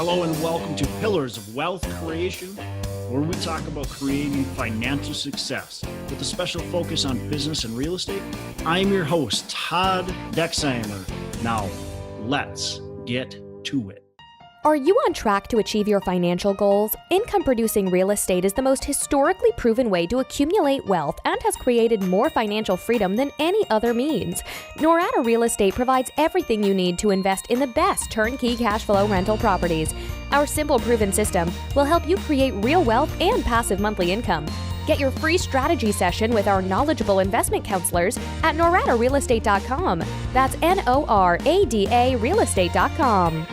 Hello and welcome to Pillars of Wealth Creation, where we talk about creating financial success with a special focus on business and real estate. I'm your host, Todd Dexheimer. Now, let's get to it. Are you on track to achieve your financial goals? Income-producing real estate is the most historically proven way to accumulate wealth and has created more financial freedom than any other means. Norada Real Estate provides everything you need to invest in the best turnkey cash flow rental properties. Our simple, proven system will help you create real wealth and passive monthly income. Get your free strategy session with our knowledgeable investment counselors at noradarealestate.com. That's Norada realestate.com.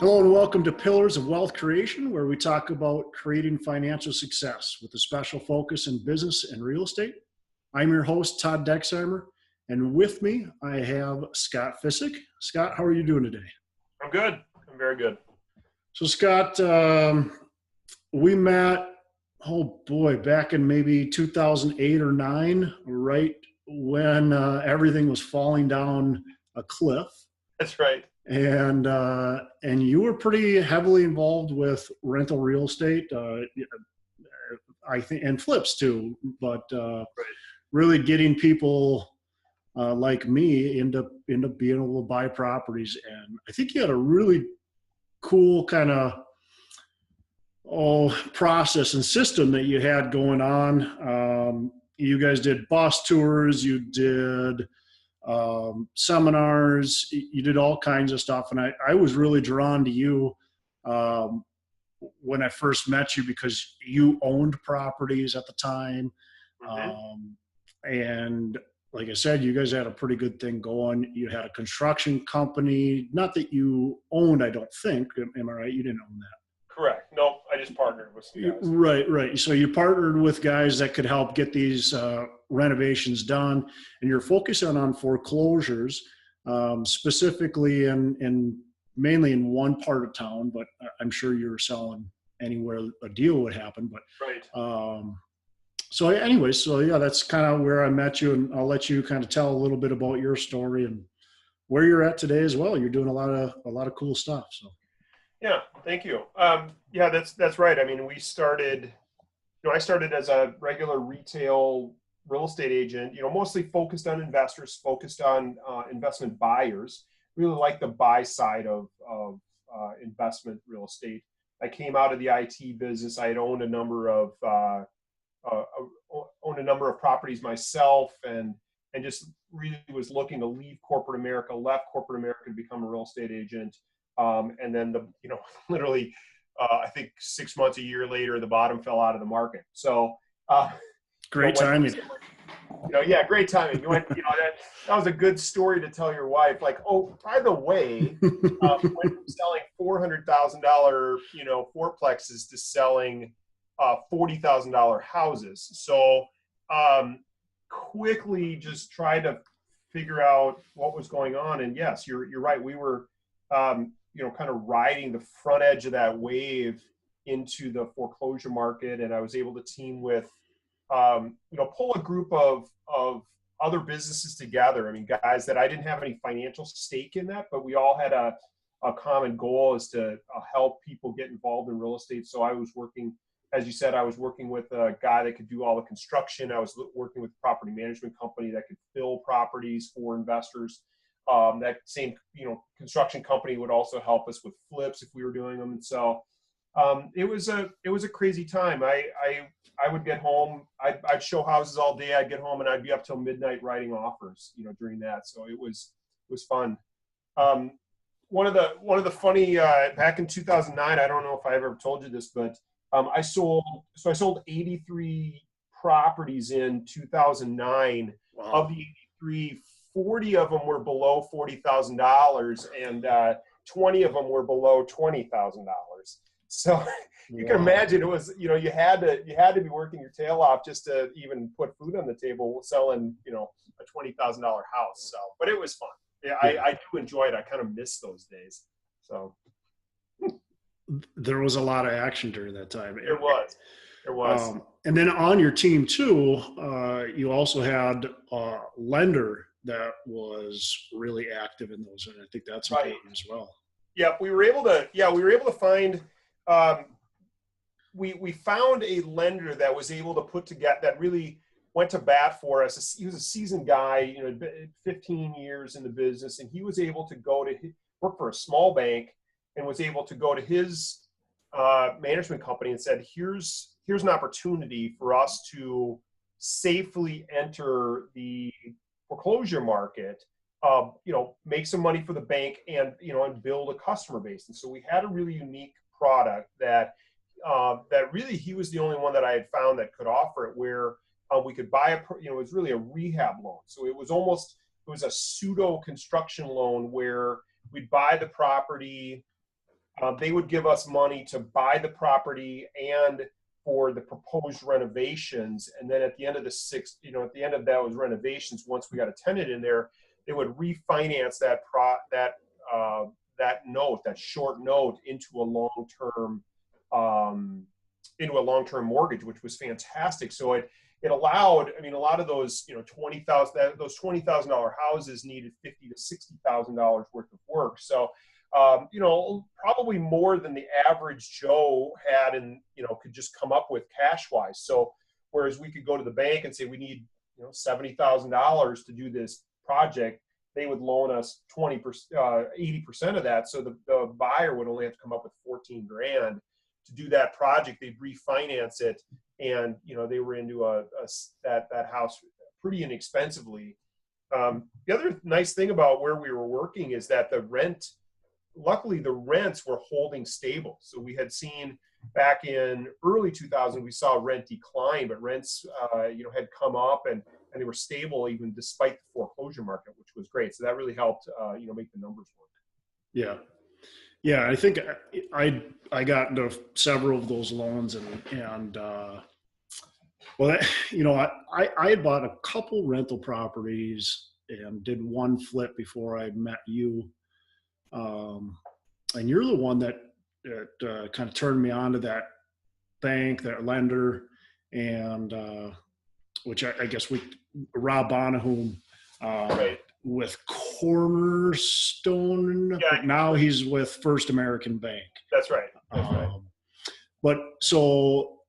Hello and welcome to Pillars of Wealth Creation, where we talk about creating financial success with a special focus in business and real estate. I'm your host, Todd Dexheimer, and with me, I have Scott Ficek. Scott, how are you doing today? I'm good. I'm very good. So Scott, we met, back in maybe 2008 or 9, right when everything was falling down a cliff. That's right. And you were pretty heavily involved with rental real estate, I think, and flips too. But Right. really getting people like me end up being able to buy properties. And I think you had a really cool kind of process and system that you had going on. You guys did bus tours. You did seminars, you did all kinds of stuff. And I was really drawn to you when I first met you because you owned properties at the time. Mm-hmm. And like I said, you guys had a pretty good thing going. You had a construction company, not that you owned, I don't think. Am I right? You didn't own that. Correct. Nope. I just partnered with some guys. Right. So you partnered with guys that could help get these renovations done, and you're focusing on foreclosures, specifically in mainly in one part of town, but I'm sure you're selling anywhere a deal would happen. But Right. So yeah, that's kind of where I met you, and I'll let you kind of tell a little bit about your story and where you're at today as well. You're doing a lot of cool stuff. So. Yeah. Thank you. Yeah, that's right. I mean, I started as a regular retail real estate agent, mostly focused on investors, focused on investment buyers, really like the buy side of investment real estate. I came out of the IT business. I had owned a number of properties myself, and just really was looking to leave corporate America, left corporate America to become a real estate agent. And then literally, I think 6 months, a year later, the bottom fell out of the market. So, great timing. Great timing. You went, that was a good story to tell your wife. Like, oh, by the way, went from selling $400,000, fourplexes to selling $40,000 houses. So, quickly just tried to figure out what was going on. And yes, you're right. We were, kind of riding the front edge of that wave into the foreclosure market. And I was able to team with, pull a group of other businesses together. I mean, guys that I didn't have any financial stake in that, but we all had a common goal is to help people get involved in real estate. So I was working, as you said, I was working with a guy that could do all the construction. I was working with a property management company that could fill properties for investors. That same, construction company would also help us with flips if we were doing them. And so, it was a crazy time. I would get home, I'd show houses all day. I'd get home and I'd be up till midnight writing offers, during that. So it was fun. One of the funny, back in 2009, I don't know if I ever told you this, but, I sold 83 properties in 2009. Wow. Of the 83, 40 of them were below $40,000, and 20 of them were below $20,000. So you can imagine it was, you had to be working your tail off just to even put food on the table selling, a $20,000 house. So, but it was fun. Yeah, I do enjoy it. I kind of miss those days. So there was a lot of action during that time. There was. And then on your team too, you also had a lender that was really active in those, and I think that's important as well. Yep, we were able to find. We found a lender that was able to put together, that really went to bat for us. He was a seasoned guy, 15 years in the business, and he was able to work for a small bank and was able to go to his management company and said, here's an opportunity for us to safely enter the foreclosure market, make some money for the bank and build a customer base. And so we had a really unique product that really he was the only one that I had found that could offer it, where we could buy it was really a rehab loan. So it was a pseudo construction loan where we'd buy the property. They would give us money to buy the property and for the proposed renovations. And then at the end of at the end of those renovations, once we got a tenant in there, they would refinance that short note into a long-term mortgage, which was fantastic. So it allowed, a lot of those, those $20,000 houses needed $50,000 to $60,000 worth of work. So, probably more than the average Joe had and, could just come up with cash wise. So, whereas we could go to the bank and say, we need, $70,000 to do this project, they would loan us 80% of that. So the buyer would only have to come up with $14,000 to do that project. They'd refinance it, and they were into that house pretty inexpensively. The other nice thing about where we were working is that luckily the rents were holding stable. So we had seen back in early 2000, we saw rent decline, but rents had come up and they were stable even despite the foreclosure market, which was great. So that really helped make the numbers work. Yeah, I think I got into several of those loans, and I had bought a couple rental properties and did one flip before I met you, and you're the one that kind of turned me on to that bank, that lender, and which I guess Rob Bonahum. Right. With Cornerstone, but now he's with First American Bank. That's right. But so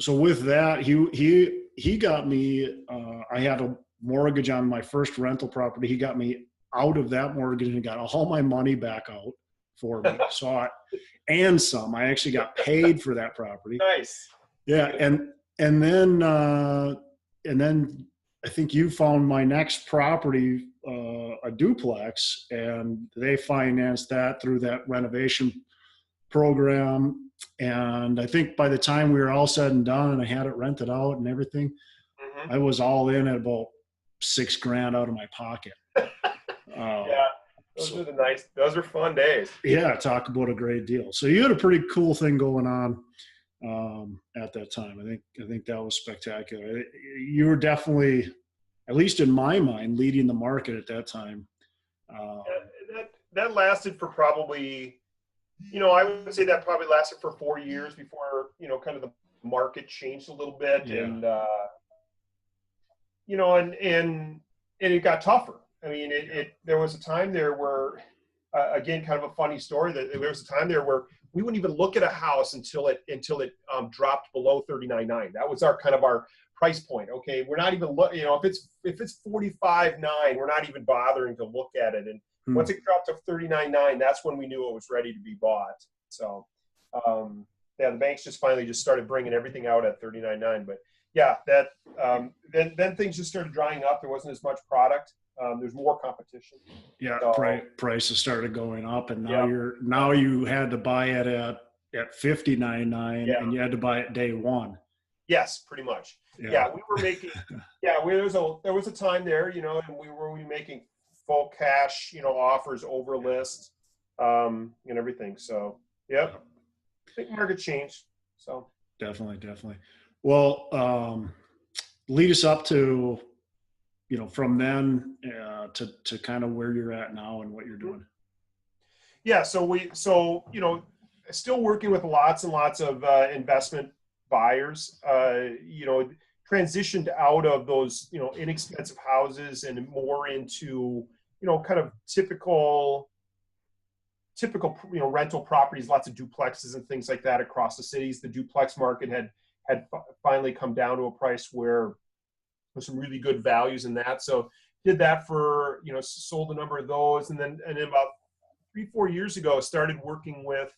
with that, he got me. I had a mortgage on my first rental property. He got me out of that mortgage and got all my money back out for me. And some. I actually got paid for that property. Nice. Yeah, and then I think you found my next property, a duplex, and they financed that through that renovation program. And I think by the time we were all said and done and I had it rented out and everything, I was all in at about $6,000 out of my pocket. Those are fun days. Yeah, talk about a great deal. So you had a pretty cool thing going on at that time. I think that was spectacular. You were definitely, at least in my mind, leading the market at that time. That lasted for probably, I would say that probably lasted for 4 years before, kind of the market changed a little bit. Yeah. And it got tougher. There was a time there where, again, kind of a funny story, that there was a time there where we wouldn't even look at a house until it dropped below $39,900. That was our price point. Okay, we're not even if it's $45,900, we're not even bothering to look at it. And once it dropped to $39,900, that's when we knew it was ready to be bought. So the banks finally started bringing everything out at $39,900. But yeah, that then things just started drying up. There wasn't as much product. There's more competition. Yeah, so, prices started going up, and now you had to buy it at $59,900, and you had to buy it day one. Yes, pretty much. Yeah, we were making. There was a time there, and we were making full cash, offers over list, and everything. So, yep. I think market changed. So definitely. Well, lead us up to, from then to kind of where you're at now and what you're doing. Yeah. So still working with lots and lots of investment buyers, transitioned out of those, inexpensive houses and more into, kind of typical typical, rental properties, lots of duplexes and things like that across the cities. The duplex market had finally come down to a price where there's some really good values in that. So did that for, sold a number of those. And then about 3-4 years ago, started working with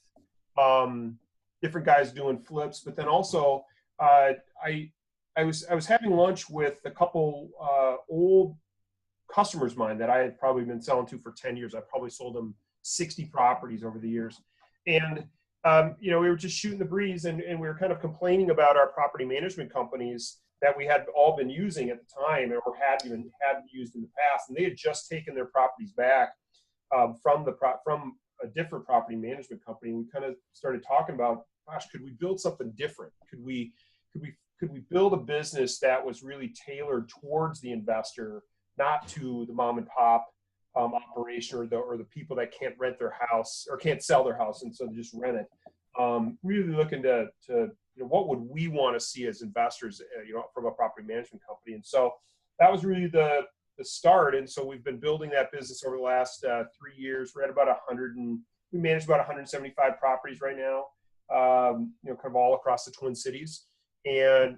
different guys doing flips. But then also I was having lunch with a couple old customers of mine that I had probably been selling to for 10 years. I probably sold them 60 properties over the years. And, we were just shooting the breeze, and we were kind of complaining about our property management companies that we had all been using at the time, or had used in the past. And they had just taken their properties back from a different property management company. We kind of started talking about, gosh, could we build something different? Could we build a business that was really tailored towards the investor, not to the mom and pop operation or the people that can't rent their house or can't sell their house, and so they just rent it. Really looking to what would we want to see as investors, from a property management company. And so that was really the start. And so we've been building that business over the last 3 years. We're at about 100, and we manage about 175 properties right now, kind of all across the Twin Cities. And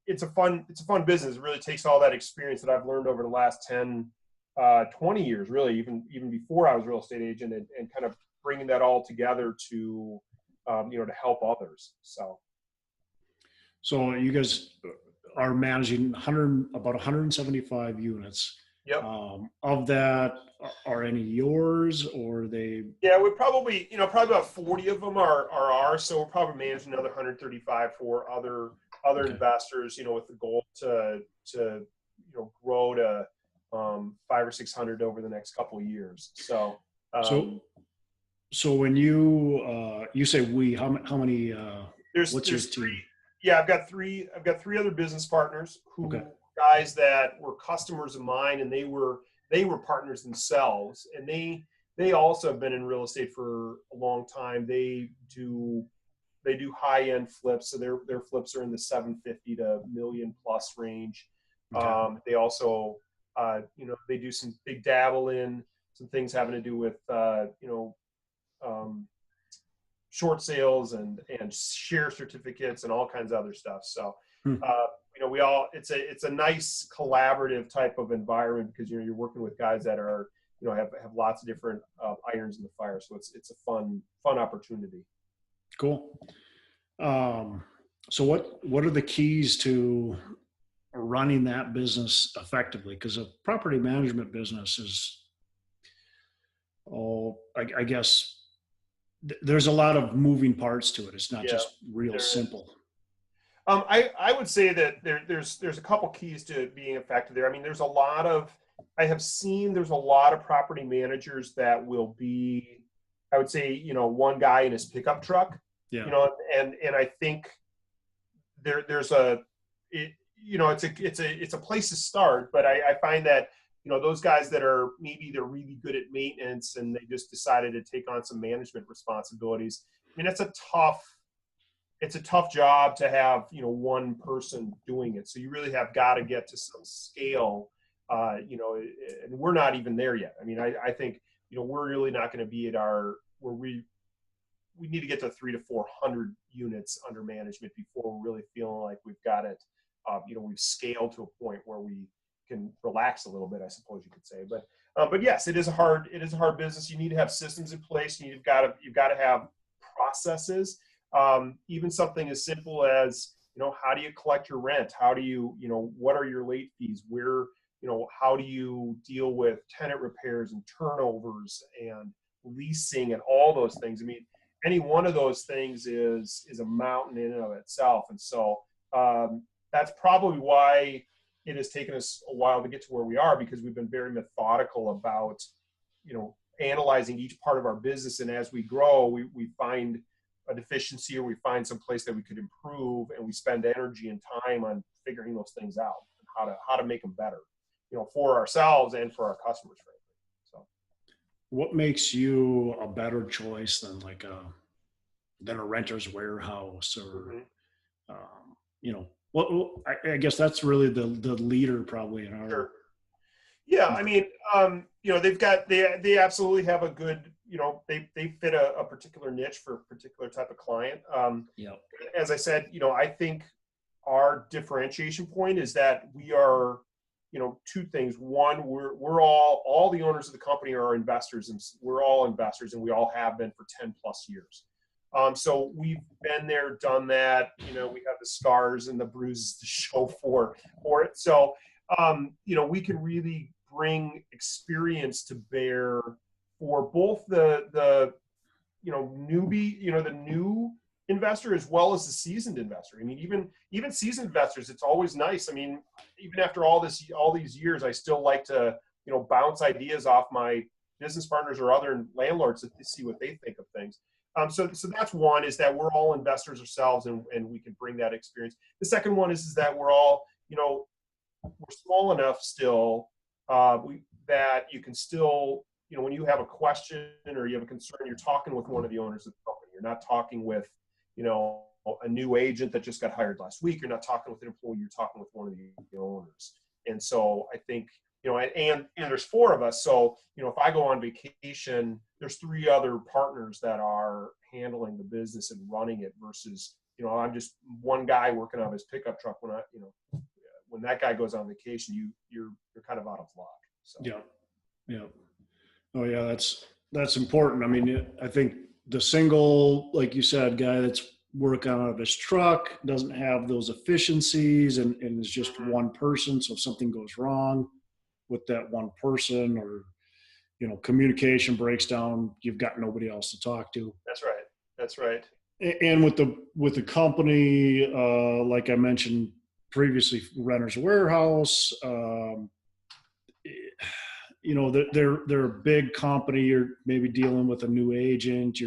it's a fun business. It really takes all that experience that I've learned over the last 10, 20 years, really, even before I was a real estate agent, and kind of bringing that all together to, to help others. So you guys are managing about 175 units. Yep. Of that, are any yours, or they? Yeah, we probably about 40 of them are ours. So we're probably managing another 135 for other Okay. investors, with the goal to grow to 500 or 600 over the next couple of years. So when you say we, how many? there's what's your three. team? Yeah, I've got three other business partners who Okay. guys that were customers of mine, and they were partners themselves, and they also have been in real estate for a long time. They do high end flips, so their flips are in the 750 to $1 million plus range. Okay. They also they do they dabble in some things having to do with short sales and share certificates and all kinds of other stuff. So it's a nice collaborative type of environment, because you're working with guys that are have lots of different irons in the fire. So it's a fun opportunity. Cool. So what are the keys to running that business effectively? Because a property management business is, I guess there's a lot of moving parts to it. It's not just real simple. I would say that there's a couple keys to being effective there. I mean, I have seen there's a lot of property managers that will be, I would say, one guy in his pickup truck. Yeah. And I think it's a place to start, but I find that those guys that are they're really good at maintenance and they just decided to take on some management responsibilities. I mean, it's a tough job to have one person doing it. So you really have got to get to some scale, and we're not even there yet. I mean, I think we're really not going to be at where we need to get to 300 to 400 units under management before we're really feeling like we've got it. We've scaled to a point where we can relax a little bit, I suppose you could say. But yes, it is a hard business. You need to have systems in place. You've got to have processes. Even something as simple as how do you collect your rent? How do you what are your late fees? How do you deal with tenant repairs and turnovers and leasing and all those things? I mean, any one of those things is a mountain in and of itself. And so that's probably why it has taken us a while to get to where we are, because we've been very methodical about, analyzing each part of our business. And as we grow, we find a deficiency or we find some place that we could improve, and we spend energy and time on figuring those things out and how to make them better, for ourselves and for our customers, frankly. So what makes you a better choice than than a Renter's Warehouse or, I guess that's really the leader probably in our. Sure. Yeah. I mean, they absolutely have a good, they fit a particular niche for a particular type of client. As I said, I think our differentiation point is that we are, two things. One, we're all the owners of the company are investors, and we're all investors, and we all have been for 10 plus years. So we've been there, done that. We have the scars and the bruises to show for it. So, we can really bring experience to bear for both the newbie, the new investor, as well as the seasoned investor. I mean, even seasoned investors, it's always nice. I mean, even after all these years, I still like to, bounce ideas off my business partners or other landlords to see what they think of things. So that's one, is that we're all investors ourselves, and we can bring that experience. The second one is that we're all, we're small enough still that you can still, when you have a question or you have a concern, you're talking with one of the owners of the company. You're not talking with, a new agent that just got hired last week. You're not talking with an employee. You're talking with one of the owners. And so I think, and there's 4 of us. So, if I go on vacation, there's 3 other partners that are handling the business and running it versus, I'm just one guy working on his pickup truck. When that guy goes on vacation, you're kind of out of luck. So. Yeah. Oh yeah. That's important. I mean, I think the single, like you said, guy that's working out of his truck doesn't have those efficiencies and is just one person. So if something goes wrong with that one person, or, communication breaks down, you've got nobody else to talk to. That's right. And with the company, like I mentioned previously, Renters Warehouse, they're a big company. You're maybe dealing with a new agent.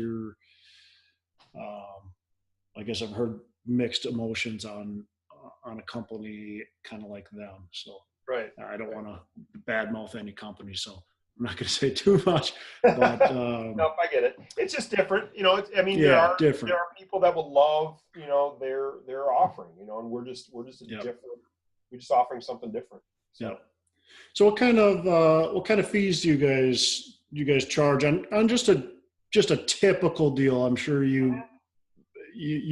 I guess I've heard mixed emotions on a company kind of like them. So right. I don't want to badmouth any company, so I'm not going to say too much. But no, I get it. It's just different. Different. There are people that will love, their offering, and we're just different. We're just offering something different. So. Yeah. So what kind of fees do you guys charge on just a typical deal? I'm sure you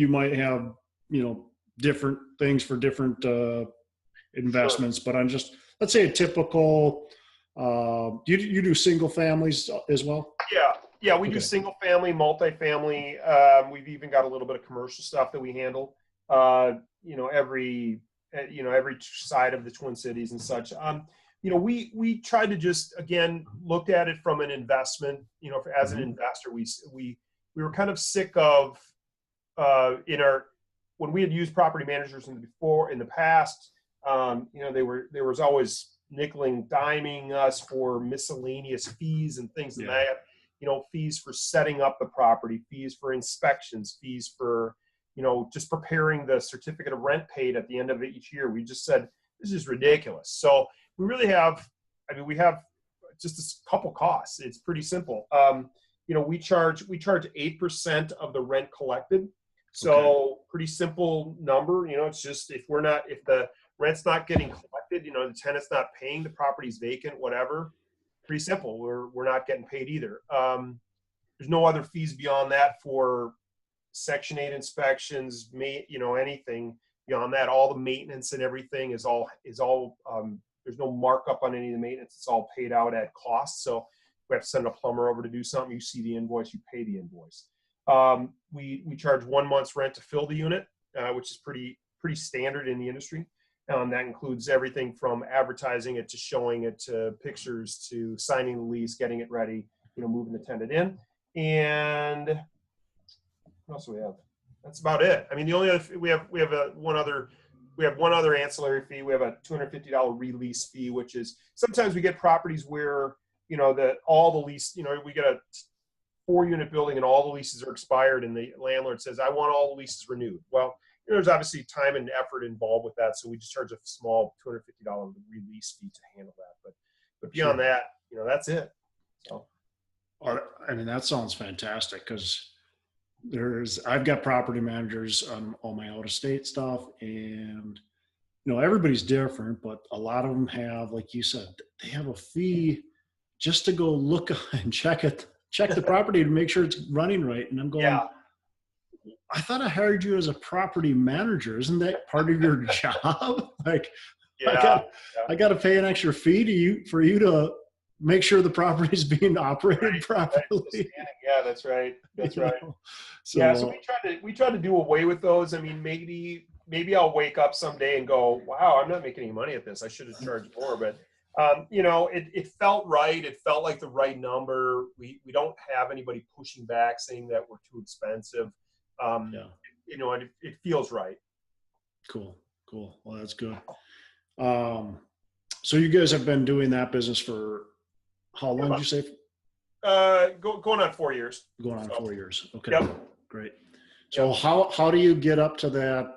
might have, different things for different investments, Sure. But on just, let's say a typical, you do single families as well? Yeah, we do single family, multifamily. We've even got a little bit of commercial stuff that we handle. Every side of the Twin Cities and such. We tried to just, again, look at it from an investment. As an investor, we were kind of sick of when we had used property managers in the past. There was always nickeling, diming us for miscellaneous fees and things like that. Fees for setting up the property, fees for inspections, fees for, just preparing the certificate of rent paid at the end of each year. We just said, this is ridiculous. So we really we have just a couple costs. It's pretty simple. We charge 8% of the rent collected. So pretty simple number. It's just, if the rent's not getting collected, the tenant's not paying, the property's vacant, whatever. Pretty simple. We're not getting paid either. There's no other fees beyond that for Section 8 inspections, anything beyond that. All the maintenance and everything is all there's no markup on any of the maintenance. It's all paid out at cost. So we have to send a plumber over to do something. You see the invoice, you pay the invoice. We charge 1 month's rent to fill the unit, which is pretty standard in the industry. That includes everything from advertising it to showing it to pictures to signing the lease, getting it ready, moving the tenant in. And what else do we have? That's about it. I mean, the only other we have one other ancillary fee. We have a $250 release fee, which is sometimes we get properties where all the lease, we get a 4-unit building and all the leases are expired, and the landlord says, I want all the leases renewed. Well, there's obviously time and effort involved with that, so we just charge a small $250 release fee to handle that. But beyond that, that's it. So, I mean, that sounds fantastic, because I've got property managers on all my out of state stuff, and everybody's different, but a lot of them have, like you said, they have a fee just to go look and check check the property to make sure it's running right. And I'm going, Yeah. I thought I hired you as a property manager. Isn't that part of your job? Like, Yeah. I got to pay an extra fee to you for you to make sure the property is being operated properly. Yeah, that's right. That's right. So, yeah, so we try to do away with those. I mean, maybe I'll wake up someday and go, wow, I'm not making any money at this. I should have charged more. But it felt right. It felt like the right number. We don't have anybody pushing back saying that we're too expensive. It feels right. Cool. Well, that's good. So you guys have been doing that business for how long did you say? Going on 4 years. Going on 4 years. Okay. Yep. Great. So how do you get up to that,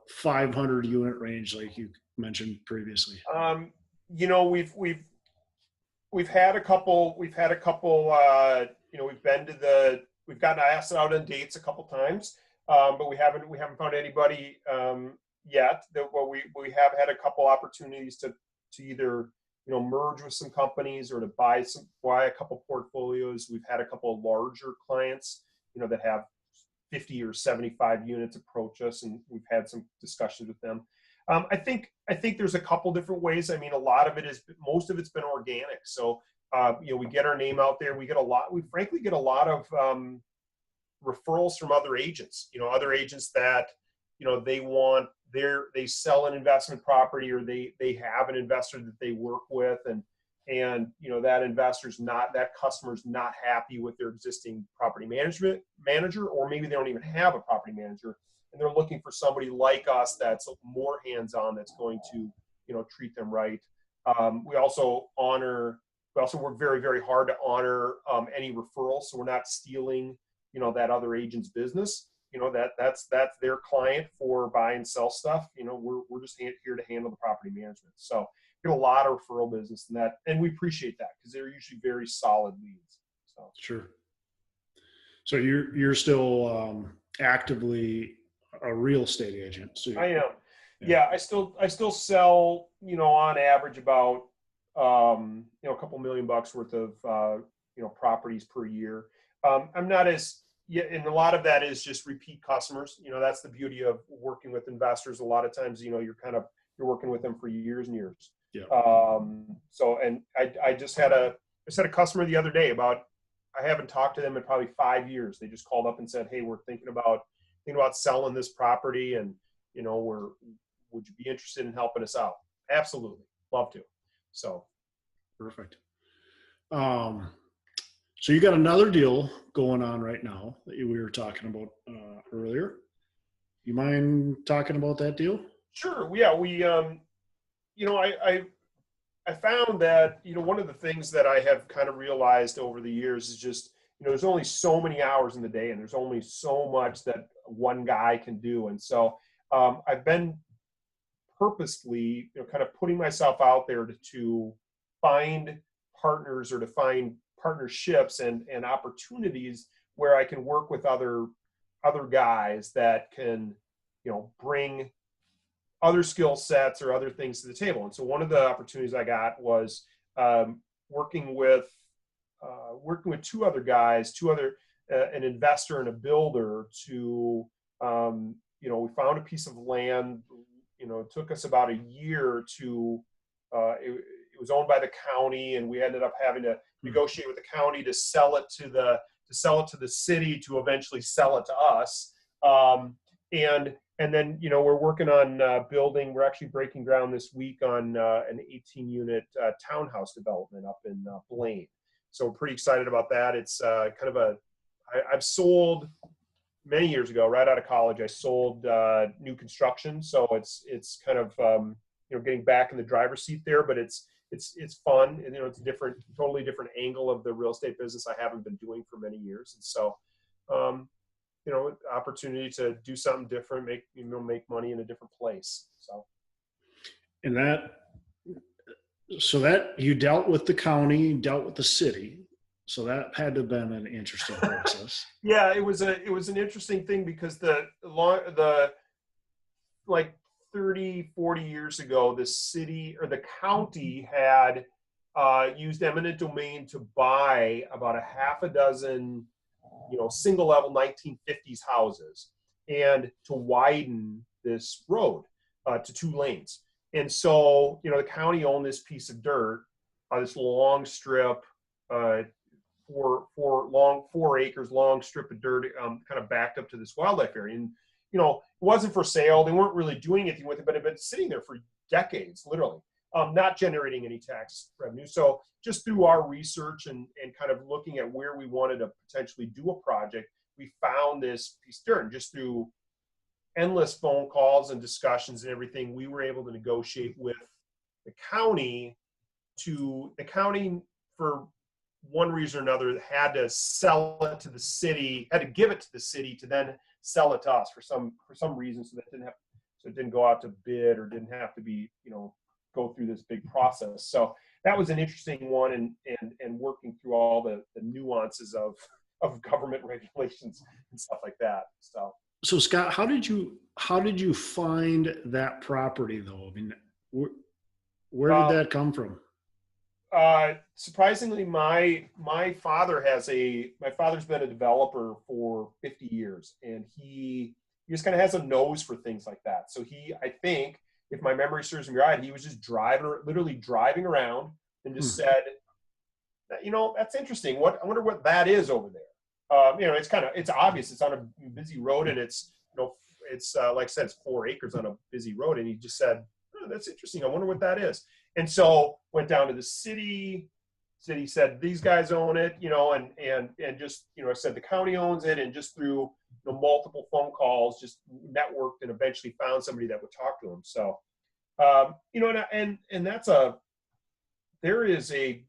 500 unit range like you mentioned previously? We've had a couple. We've gotten asked out on dates a couple times, but we haven't found anybody yet. We have had a couple opportunities to either merge with some companies or to buy a couple portfolios. We've had a couple of larger clients that have 50 or 75 units approach us, and we've had some discussions with them. I think there's a couple different ways. I mean, most of it's been organic. So we get our name out there. We frankly get a lot of referrals from other agents. Other agents that they sell an investment property, or they have an investor that they work with, and that customer's not happy with their existing property manager, or maybe they don't even have a property manager, and they're looking for somebody like us that's more hands-on, that's going to treat them right. We also work very, very hard to honor any referrals, so we're not stealing that other agent's business. That's their client for buy and sell stuff. We're just here to handle the property management. So we get a lot of referral business in that, and we appreciate that because they're usually very solid leads. So sure. So you're still actively a real estate agent. So I am. Yeah, I still sell on average about a couple $1 million worth of properties per year. I'm not as and a lot of that is just repeat customers. That's the beauty of working with investors. A lot of times, you're working with them for years and years. Yeah. And I just had a customer the other day I haven't talked to them in probably 5 years. They just called up and said, hey, we're thinking about selling this property, and would you be interested in helping us out? Absolutely. Love to. So. Perfect. So you got another deal going on right now that we were talking about earlier. You mind talking about that deal? Sure. Yeah. We, I found that, one of the things that I have kind of realized over the years is just, there's only so many hours in the day, and there's only so much that one guy can do. And so I've been purposely, kind of putting myself out there to find partners or to find partnerships and opportunities where I can work with other guys that can, bring other skill sets or other things to the table. And so one of the opportunities I got was working with two other guys, an investor and a builder to, we found a piece of land. It took us about a year to, it was owned by the county, and we ended up having to negotiate with the county to sell it to the city, to eventually sell it to us. And then, we're working on building. We're actually breaking ground this week on an 18-unit townhouse development up in Blaine. So we're pretty excited about that. It's I've sold many years ago, right out of college. I sold new construction, so it's kind of getting back in the driver's seat there. But it's fun, and it's a totally different angle of the real estate business I haven't been doing for many years, and so. Opportunity to do something different, make money in a different place. So, and that you dealt with the county, dealt with the city, so that had to have been an interesting process. Yeah, it was an interesting thing because the 30, 40 years ago, the city or the county had used eminent domain to buy about a half a dozen, single level 1950s houses, and to widen this road to 2 lanes. And so, the county owned this piece of dirt, this long strip, 4 acres long strip of dirt, kind of backed up to this wildlife area. And, it wasn't for sale. They weren't really doing anything with it, but it had been sitting there for decades, literally, not generating any tax revenue. So just through our research and kind of looking at where we wanted to potentially do a project, we found this piece of dirt. And just through endless phone calls and discussions and everything, we were able to negotiate with the county for one reason or another had to sell it to the city, had to give it to the city to then sell it to us for some reason, so it didn't go out to bid or didn't have to be, go through this big process. So that was an interesting one, and working through all the nuances of government regulations and stuff like that. So Scott, how did you find that property though? I mean, where did that come from? Surprisingly, my father's been a developer for 50 years, and he just kind of has a nose for things like that. So I think, if my memory serves me right, he was just literally driving around and just said, that's interesting. I wonder what that is over there. It's obvious. It's on a busy road, and it's like I said, it's 4 acres on a busy road. And he just said, oh, that's interesting. I wonder what that is. And so went down to the city. City said, these guys own it, and just, I said the county owns it, and just through multiple phone calls, just networked and eventually found somebody that would talk to him. So, and that's there is a,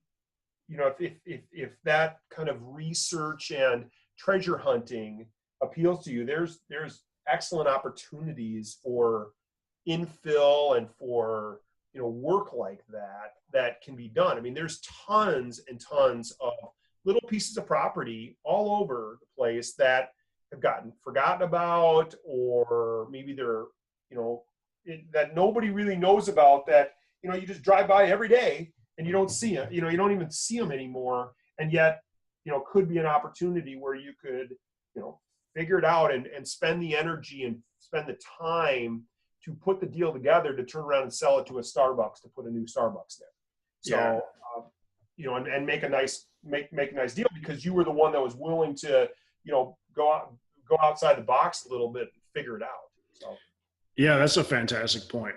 if that kind of research and treasure hunting appeals to you, there's excellent opportunities for infill and for, work like that can be done. I mean, there's tons and tons of little pieces of property all over the place that have gotten forgotten about, or maybe they're, that nobody really knows about, that, you just drive by every day and you don't see it, you don't even see them anymore. And yet, could be an opportunity where you could, figure it out and spend the energy and spend the time to put the deal together to turn around and sell it to a Starbucks, to put a new Starbucks there. So, and make a nice deal, because you were the one that was willing to, go outside the box a little bit and figure it out. So, yeah, that's a fantastic point.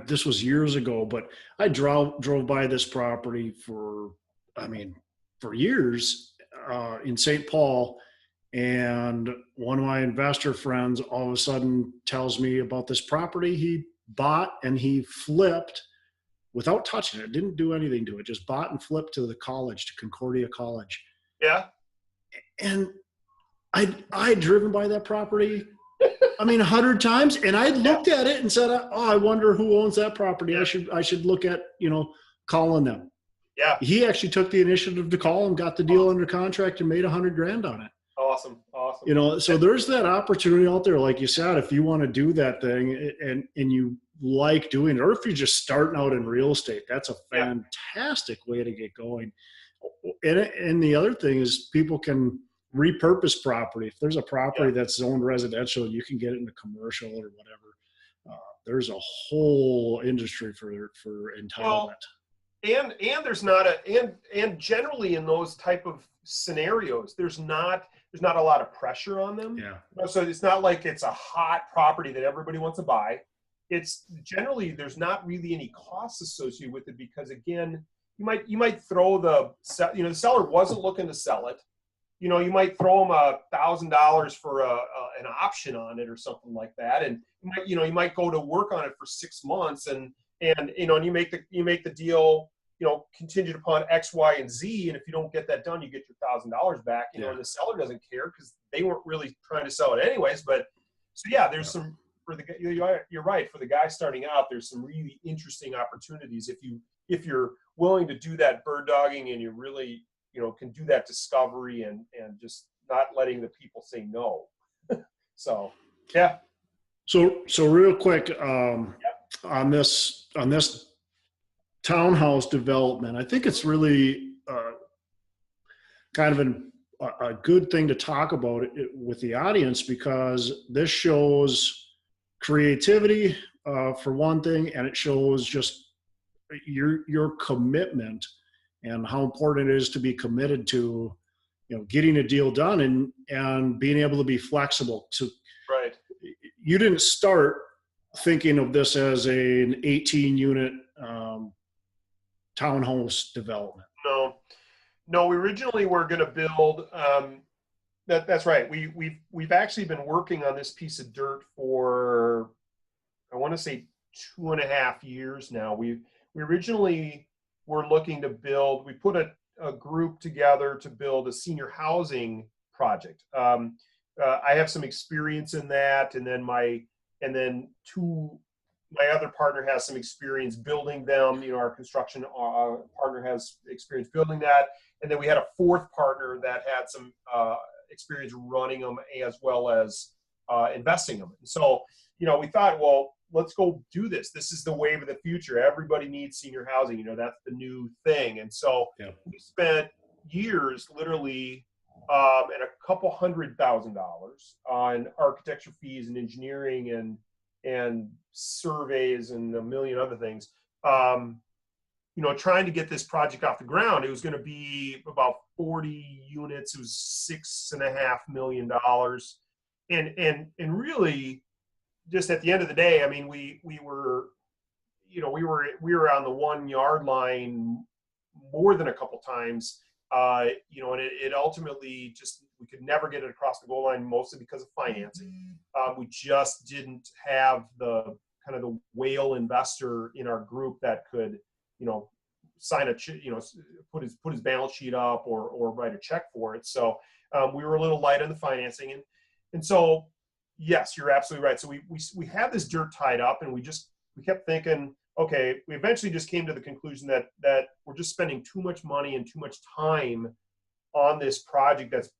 This was years ago, but I drove by this property for years in St. Paul. And one of my investor friends all of a sudden tells me about this property he bought and he flipped without touching it. Didn't do anything to it. Just bought and flipped to Concordia College. Yeah. And I'd driven by that property, 100 times, and I looked at it and said, "Oh, I wonder who owns that property. Yeah. I should look at, calling them." Yeah. He actually took the initiative to call them, got the deal under contract, and made $100,000 on it. Awesome. So there's that opportunity out there, like you said, if you want to do that thing and you like doing it, or if you're just starting out in real estate, that's a fantastic way to get going. And the other thing is, people can repurpose property. If there's a property that's zoned residential, you can get it into commercial or whatever. There's a whole industry for entitlement. Well, and there's not and generally in those type of scenarios, there's not a lot of pressure on them. Yeah. So it's not like it's a hot property that everybody wants to buy. It's generally, there's not really any costs associated with it, because again, you might throw the seller wasn't looking to sell it. You might throw them $1,000 for an option on it or something like that, and you might go to work on it for 6 months, and you make the deal, contingent upon X, Y, and Z, and if you don't get that done, you get your $1,000 back. And the seller doesn't care, because they weren't really trying to sell it anyways. But so there's some, for the, you're right, for the guy starting out, there's some really interesting opportunities if you're willing to do that bird dogging, and you really can do that discovery and just not letting the people say no. So yeah. So real quick, on this townhouse development. I think it's really kind of a good thing to talk about it with the audience, because this shows creativity for one thing, and it shows just your commitment and how important it is to be committed to, getting a deal done and being able to be flexible. So Right. you didn't start thinking of this as an 18 unit townhouse development. No, we originally were going to build, that's right. We've actually been working on this piece of dirt for, I want to say 2.5 years now. We originally were looking to build, we put a group together to build a senior housing project. I have some experience in that, and then my other partner has some experience building them. Our construction partner has experience building that, and then we had a fourth partner that had some experience running them as well as investing them. And so, we thought, well, let's go do this. This is the wave of the future. Everybody needs senior housing. That's the new thing. And so we spent years, literally, and a couple $100,000 on architecture fees and engineering and surveys and a million other things. Trying to get this project off the ground. It was going to be about 40 units. It was $6.5 million. And really, just at the end of the day, I mean, we were on the 1 yard line more than a couple times, and it ultimately just, we could never get it across the goal line, mostly because of financing. We just didn't have the kind of the whale investor in our group that could, sign put his balance sheet up or write a check for it. So we were a little light on the financing, and so. Yes, you're absolutely right. So we had this dirt tied up, and we kept thinking, okay, we eventually just came to the conclusion that we're just spending too much money and too much time on this project that's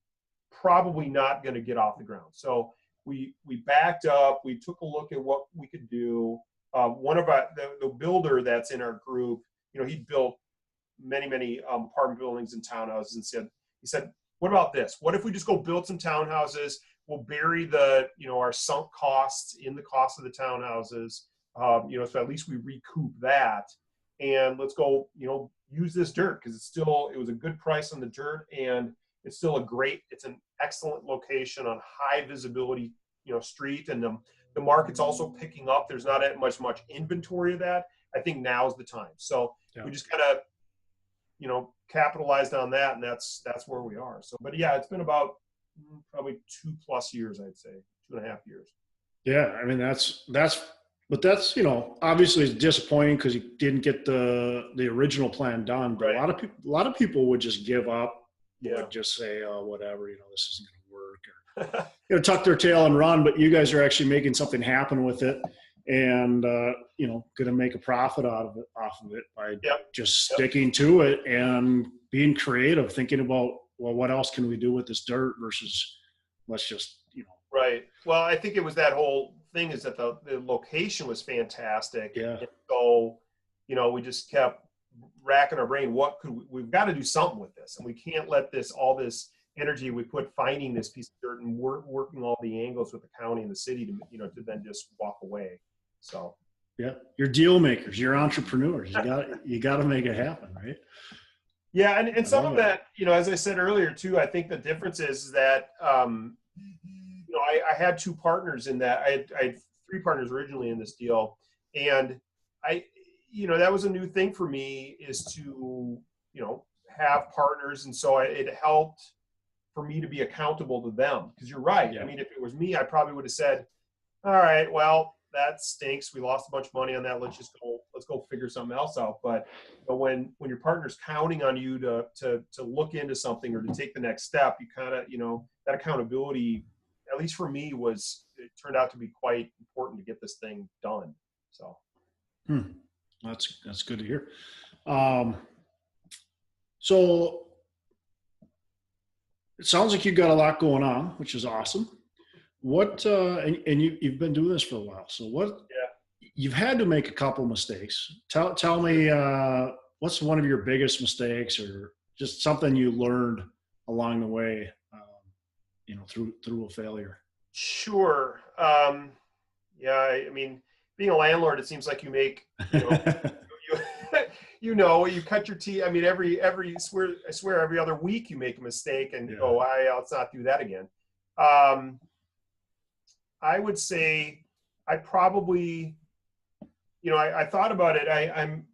probably not going to get off the ground. So we backed up, we took a look at what we could do. One of the builder that's in our group, he built many apartment buildings and townhouses, and he said, what about this? What if we just go build some townhouses? We'll bury our sunk costs in the cost of the townhouses, so at least we recoup that, and let's go, use this dirt, because it was a good price on the dirt, and it's still it's an excellent location on high visibility, street, and the market's also picking up. There's not much inventory of that. I think now's the time. So we just kind of, capitalized on that, and that's where we are. So, but yeah, it's been about probably 2+ years, I'd say 2.5 years. Yeah. I mean, that's, obviously it's disappointing because you didn't get the original plan done, but right. a lot of people would just give up. Yeah. Would just say, oh, whatever, this isn't going to work, or, tuck their tail and run. But you guys are actually making something happen with it, and, going to make a profit off of it by just sticking to it and being creative, thinking about, well, what else can we do with this dirt versus let's just, Right. Well, I think it was that whole thing is that the location was fantastic. Yeah. And so, we just kept racking our brain. We've got to do something with this, and we can't let all this energy we put finding this piece of dirt and working all the angles with the county and the city to then just walk away. So. Yeah. You're deal makers, you're entrepreneurs. You got to make it happen. Right. Yeah, and some of that, as I said earlier too, I think the difference is that, I had 2 partners in that. I had 3 partners originally in this deal, and that was a new thing for me, is to, have partners, and so it helped for me to be accountable to them. Because you're right. Yeah. I mean, if it was me, I probably would have said, all right, well, that stinks. We lost a bunch of money on that. Let's go figure something else out. But when your partner's counting on you to look into something or to take the next step, you kind of, that accountability, at least for me, it turned out to be quite important to get this thing done. So. That's good to hear. So it sounds like you've got a lot going on, which is awesome. What, and you've been doing this for a while. So what, you've had to make a couple mistakes. Tell me, what's one of your biggest mistakes, or just something you learned along the way, through a failure? Sure. Yeah, I mean, being a landlord, it seems like you make, you cut your teeth. I mean, I swear every other week you make a mistake and go, let's not do that again. I would say I probably, I thought about it. I'm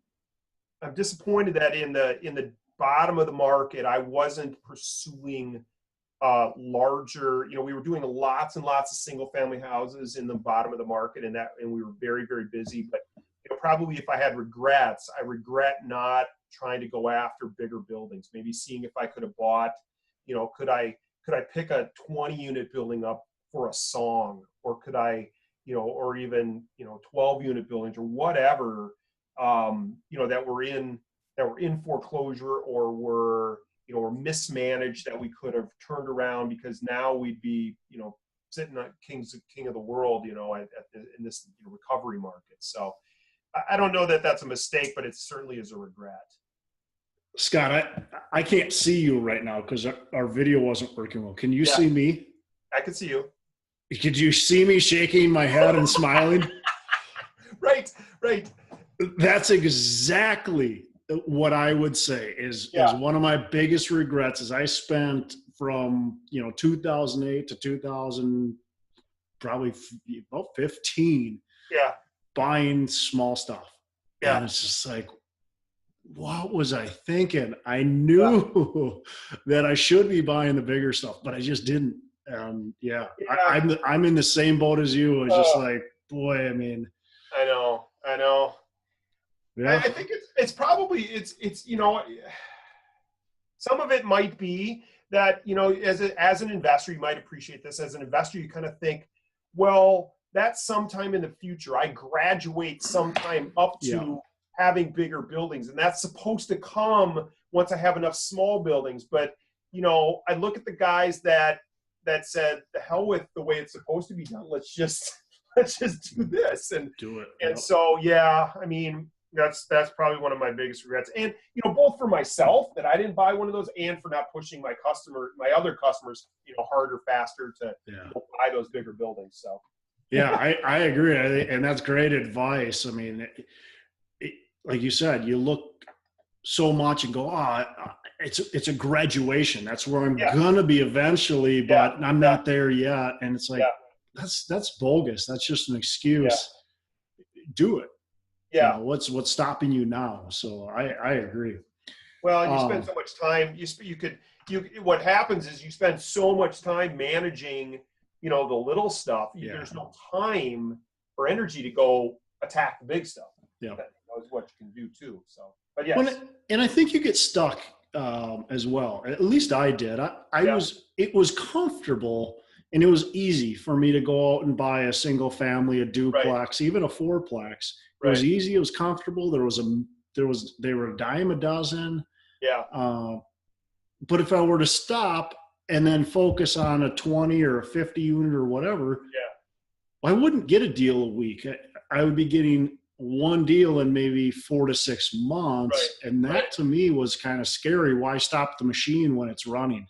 disappointed that in the bottom of the market, I wasn't pursuing larger, we were doing lots and lots of single family houses in the bottom of the market, and we were very, very busy. But probably if I had regrets, I regret not trying to go after bigger buildings, maybe seeing if I could have bought, could I pick a 20 unit building up for a song, or could I, or even 12 unit buildings or whatever, that were in foreclosure or were mismanaged, that we could have turned around, because now we'd be, sitting at king of the world, in this recovery market. So I don't know that that's a mistake, but it certainly is a regret. Scott, I can't see you right now because our video wasn't working well. Can you see me? I can see you. Could you see me shaking my head and smiling? Right. That's exactly what I would say is one of my biggest regrets. Is I spent from 2008 to 2000, probably about 15, buying small stuff. And it's just like, what was I thinking? I knew that I should be buying the bigger stuff, but I just didn't. I'm in the same boat as you. It's just like, boy, I mean, I know. Yeah. I think it's probably some of it might be that, as an investor, you might appreciate this. As an investor, you kind of think, well, that's sometime in the future. I graduate sometime up to having bigger buildings, and that's supposed to come once I have enough small buildings. But, I look at the guys that said, the hell with the way it's supposed to be done. Let's just do this and do it. And so, I mean, that's probably one of my biggest regrets. And, both for myself that I didn't buy one of those, and for not pushing my other customers, harder, faster to buy those bigger buildings. So. Yeah, I agree. And that's great advice. I mean, like you said, you look so much and go, it's a graduation. That's where I'm gonna be eventually, but I'm not there yet. And it's like, that's bogus. That's just an excuse. Do it. Yeah. What's stopping you now? So I agree. Well, you spend so much time. What happens is you spend so much time managing, the little stuff. There's no time or energy to go attack the big stuff. Yeah, that is what you can do too. So, but and I think you get stuck as well. At least I did. It was comfortable. And it was easy for me to go out and buy a single family, a duplex, even a fourplex. It was easy. It was comfortable. They were a dime a dozen. Yeah. But if I were to stop and then focus on a 20 or a 50 unit or whatever, I wouldn't get a deal a week. I would be getting one deal in maybe 4 to 6 months. Right. And that to me was kind of scary. Why stop the machine when it's running?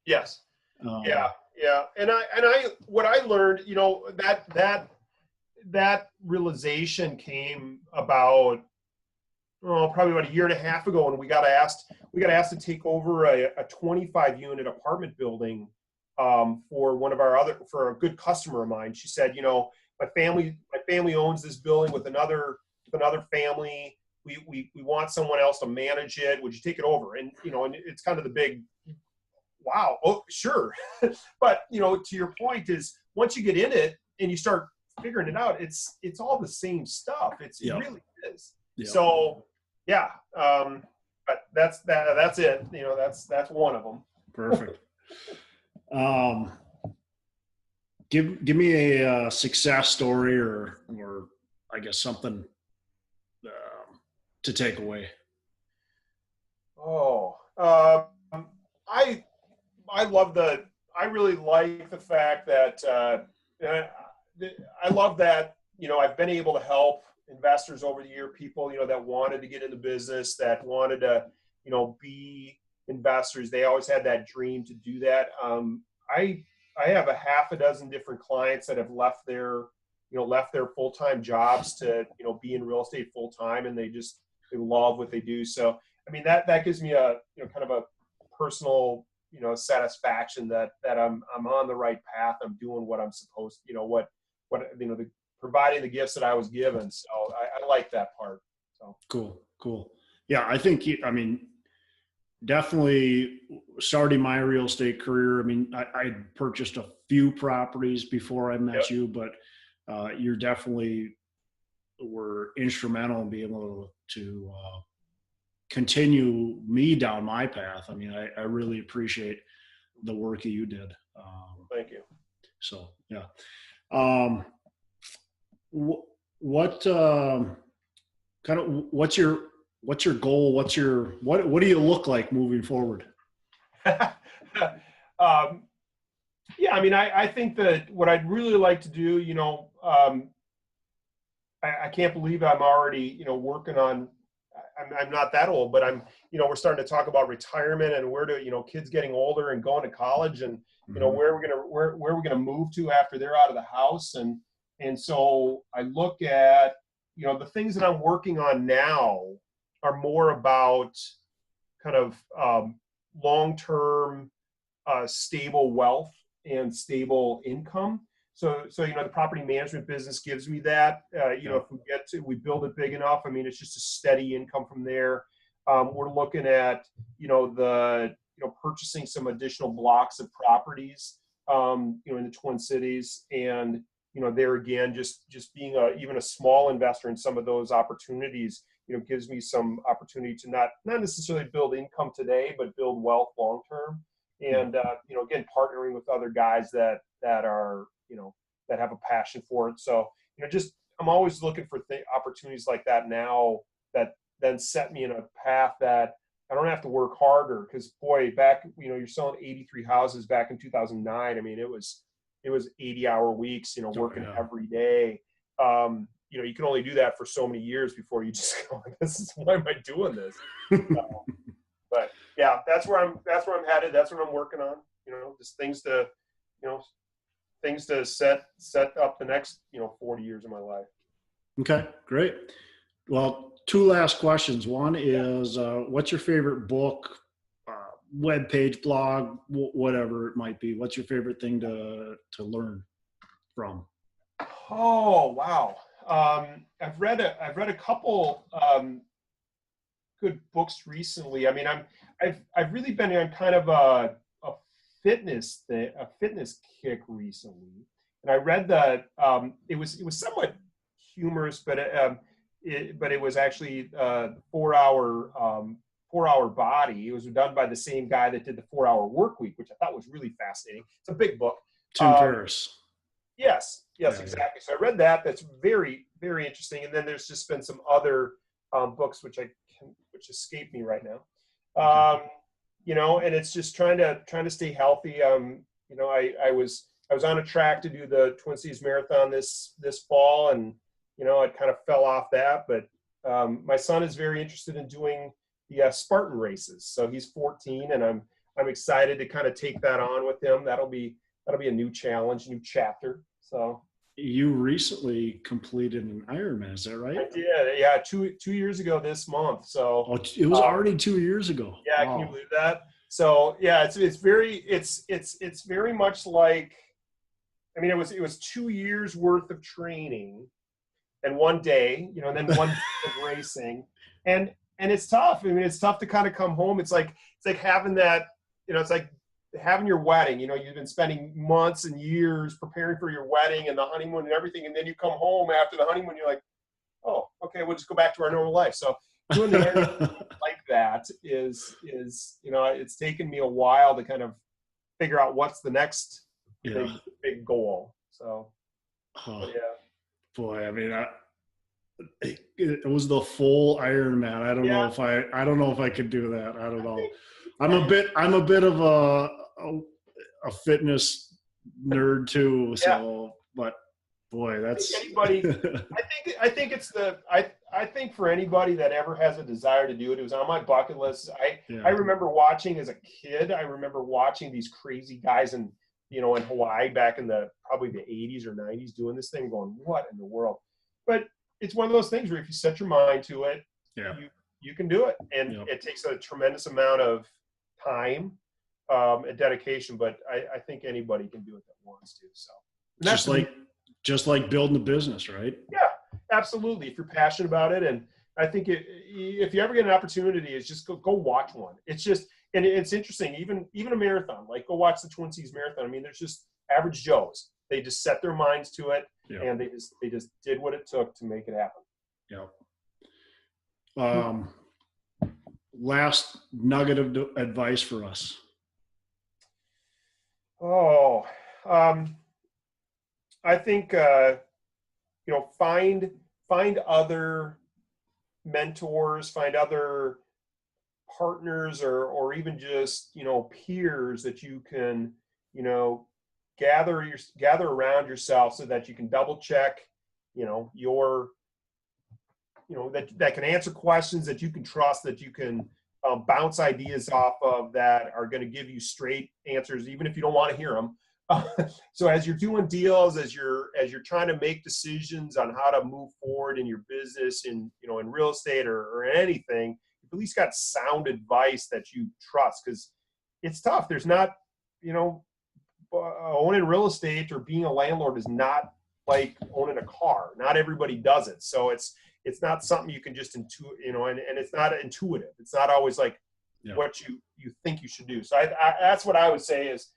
Yes. Yeah. And what I learned, that realization came about, probably about a year and a half ago, when we got asked to take over a 25 unit apartment building for a good customer of mine. She said, my family owns this building with another family. We want someone else to manage it. Would you take it over? And, and it's kind of the big, wow. Oh, sure. But, to your point is, once you get in it and you start figuring it out, it's all the same stuff. It really is. Yep. So, but that's it. That's one of them. Perfect. Give me a success story or I guess something to take away. I really like the fact that I love that, I've been able to help investors over the year, people, that wanted to get into business, that wanted to, be investors. They always had that dream to do that. I have a half a dozen different clients that have left their full-time jobs to, be in real estate full-time, and they love what they do. So, I mean, that gives me a, kind of a personal, satisfaction that I'm on the right path. I'm doing what I'm supposed to, providing the gifts that I was given. So I like that part. So Cool. Yeah. I think, definitely starting my real estate career. I mean, I purchased a few properties before I met you, but you're definitely were instrumental in being able to continue me down my path. I mean, I really appreciate the work that you did. Thank you. So, yeah. What's your goal? What do you look like moving forward? Yeah, I mean, I think that what I'd really like to do, I can't believe I'm already, working on, I'm not that old, but we're starting to talk about retirement and where to, kids getting older and going to college, and, where we're gonna move to after they're out of the house. And so I look at, the things that I'm working on now are more about kind of long-term stable wealth and stable income. So the property management business gives me that. If we build it big enough, I mean, it's just a steady income from there. We're looking at purchasing some additional blocks of properties in the Twin Cities, and there again, just being even a small investor in some of those opportunities, gives me some opportunity to not necessarily build income today, but build wealth long term. And again, partnering with other guys that are that have a passion for it. So I'm always looking for opportunities like that now that then set me in a path that I don't have to work harder. Because boy, back you're selling 83 houses back in 2009. I mean, it was 80-hour weeks, working every day. You can only do that for so many years before you just go, why am I doing this? But yeah, that's where I'm headed. That's what I'm working on. Just things to set up the next 40 years of my life. Okay, great. Well, two last questions. One is, what's your favorite book, web page, blog, whatever it might be? What's your favorite thing to learn from? Oh, wow. I've read a couple good books recently. I mean, I've really been on kind of a fitness kick recently, and I read that it was somewhat humorous, but it was actually 4 Hour Body. It was done by the same guy that did the 4 Hour Work Week, which I thought was really fascinating. It's a big book. Tim Ferriss. Yes, exactly. So I read that. That's very, very interesting. And then there's just been some other books which escape me right now. And it's just trying to stay healthy. I was on a track to do the Twin Cities Marathon this fall, and I kind of fell off that. But my son is very interested in doing the Spartan races. So he's 14, and I'm excited to kind of take that on with him. That'll be a new challenge, new chapter. So you recently completed an Ironman, is that right? I did. Yeah, two years ago this month. So it was already 2 years ago. Yeah, wow. Can you believe that? So yeah, it's very much like, I mean, it was 2 years worth of training and one day, and then one day of racing, and it's tough. I mean, it's tough to kind of come home. It's like having that, it's like having your wedding. You've been spending months and years preparing for your wedding and the honeymoon and everything, and then you come home after the honeymoon, you're like, oh, okay, we'll just go back to our normal life. So doing the like that is it's taken me a while to kind of figure out what's the next big goal. So yeah. Boy, I mean, it was the full Ironman. I don't know if I could do that. I don't know. I'm a bit of a fitness nerd too. So, but Boy, that's anybody. I think for anybody that ever has a desire to do it, it was on my bucket list. yeah. I remember watching as a kid. I remember watching these crazy guys in Hawaii back in probably the 80s or 90s doing this thing, going, what in the world? But it's one of those things where if you set your mind to it, Yeah. you can do it, and it takes a tremendous amount of time and dedication. But I think anybody can do it that wants to. So just like building a business, right? Yeah, absolutely. If you're passionate about it, and I think if you ever get an opportunity, it's just go watch one. It's just, and it's interesting. Even a marathon, like go watch the Twin Cities Marathon. I mean, there's just average Joes. They just set their minds to it, and they just did what it took to make it happen. Yeah. Last nugget of advice for us. Oh, I think find other mentors, find other partners, or even just peers that you can gather around yourself, so that you can double check that can answer questions, that you can trust, that you can bounce ideas off of, that are going to give you straight answers, even if you don't want to hear them. So as you're doing deals, as you're trying to make decisions on how to move forward in your business, in real estate or anything, you've at least got sound advice that you trust, because it's tough. There's not, owning real estate or being a landlord is not like owning a car. Not everybody does it. So it's not something you can just and it's not intuitive. It's not always like what you think you should do. So I that's what I would say is,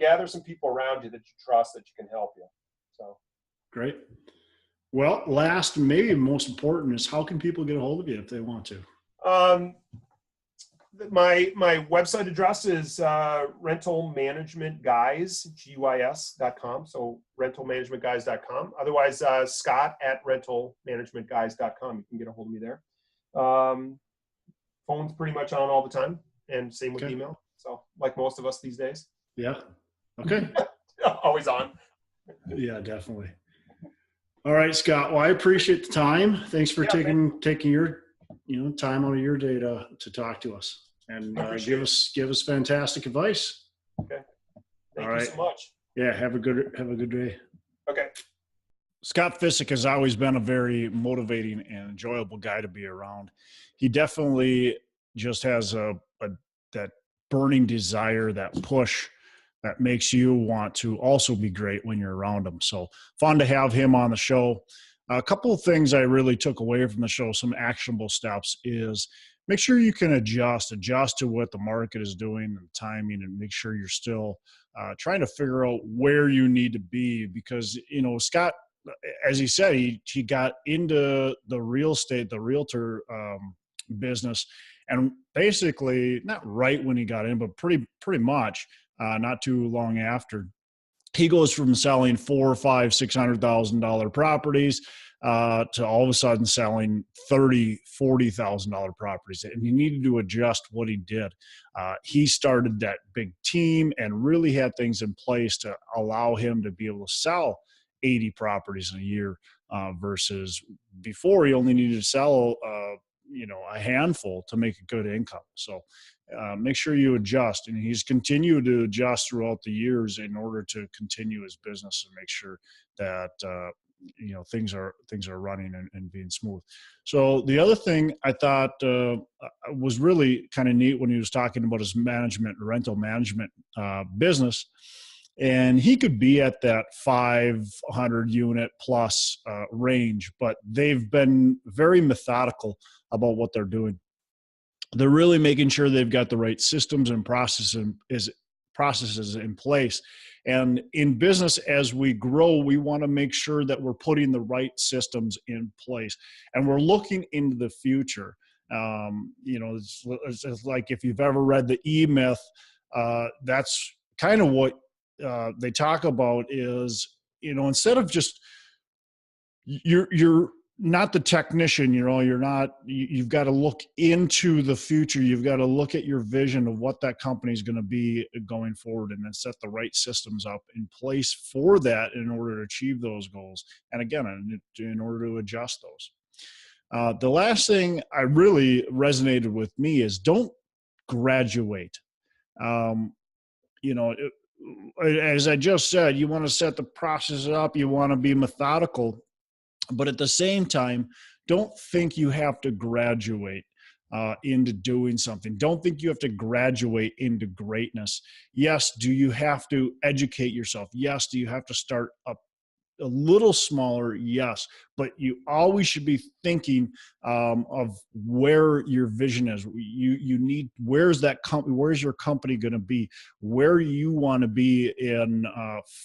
gather some people around you that you trust, that you can help you. So great. Well, last, maybe most important, is how can people get a hold of you if they want to? My website address is rentalmanagementguys.com. So rentalmanagementguys.com. Otherwise, Scott@rentalmanagementguys.com. You can get a hold of me there. Phone's pretty much on all the time, and same with email. So like most of us these days. Yeah. Okay. Always on. Yeah, definitely. All right, Scott. Well, I appreciate the time. Thanks for taking your time out of your day to talk to us and give us fantastic advice. Okay. Thank you so much. Yeah. Have a good day. Okay. Scott Ficek has always been a very motivating and enjoyable guy to be around. He definitely just has that burning desire, that push that makes you want to also be great when you're around him. So fun to have him on the show. A couple of things I really took away from the show, some actionable steps, is make sure you can adjust to what the market is doing and timing, and make sure you're still trying to figure out where you need to be, because, Scott, as he said, he got into the real estate, the realtor business, and basically not right when he got in, but pretty much not too long after. He goes from selling $400,000, $500,000, $600,000 properties to all of a sudden selling $30,000, $40,000 properties, and he needed to adjust what he did. He started that big team and really had things in place to allow him to be able to sell 80 properties in a year versus before he only needed to sell a handful to make a good income. So make sure you adjust, and he's continued to adjust throughout the years in order to continue his business and make sure that things are running and being smooth. So the other thing I thought was really kind of neat when he was talking about his rental management business. And he could be at that 500 unit plus range, but they've been very methodical about what they're doing. They're really making sure they've got the right systems and processes in place. And in business, as we grow, we want to make sure that we're putting the right systems in place. And we're looking into the future. It's like if you've ever read the E-Myth, that's kind of what they talk about is, instead of just you're not the technician, you've got to look into the future. You've got to look at your vision of what that company is going to be going forward, and then set the right systems up in place for that in order to achieve those goals. And again, in order to adjust those. The last thing I really resonated with me is don't graduate. As I just said, you want to set the process up, you want to be methodical, but at the same time, don't think you have to graduate into doing something. Don't think you have to graduate into greatness. Yes, do you have to educate yourself? Yes, do you have to start up a little smaller? Yes, but you always should be thinking of where your vision is. Where's that company? Where's your company going to be? Where you want to be in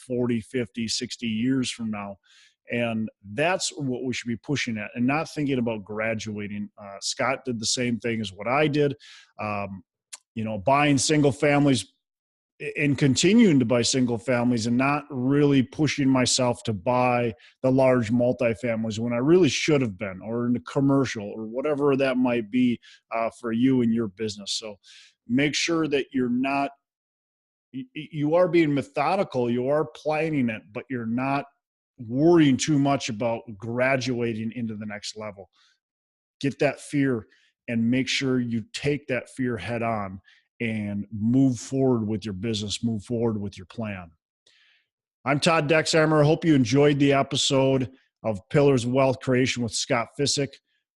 40, 50, 60 years from now. And that's what we should be pushing at, and not thinking about graduating. Scott did the same thing as what I did. Buying single families and continuing to buy single families, and not really pushing myself to buy the large multifamilies when I really should have been, or in the commercial, or whatever that might be for you and your business. So make sure that you are being methodical, you are planning it, but you're not worrying too much about graduating into the next level. Get that fear and make sure you take that fear head on and move forward with your business, move forward with your plan. I'm Todd Dexheimer. I hope you enjoyed the episode of Pillars of Wealth Creation with Scott Ficek.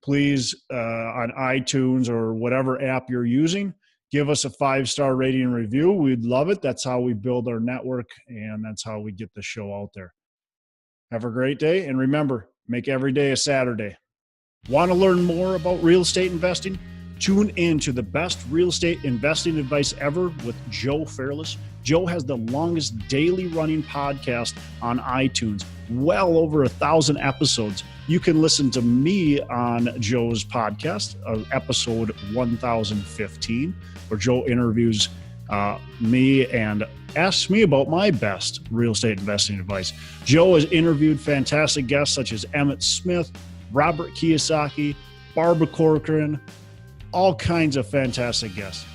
Please, on iTunes or whatever app you're using, give us a 5-star rating and review. We'd love it. That's how we build our network, and that's how we get the show out there. Have a great day, and remember, make every day a Saturday. Want to learn more about real estate investing? Tune in to the best real estate investing advice ever with Joe Fairless. Joe has the longest daily running podcast on iTunes, well over 1,000 episodes. You can listen to me on Joe's podcast, episode 1015, where Joe interviews me and asks me about my best real estate investing advice. Joe has interviewed fantastic guests such as Emmett Smith, Robert Kiyosaki, Barbara Corcoran, all kinds of fantastic guests.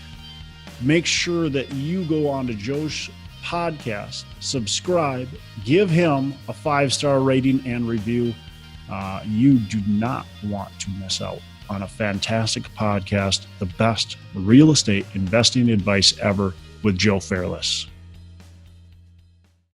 Make sure that you go on to Joe's podcast, subscribe, give him a 5-star rating and review. You do not want to miss out on a fantastic podcast, the best real estate investing advice ever with Joe Fairless.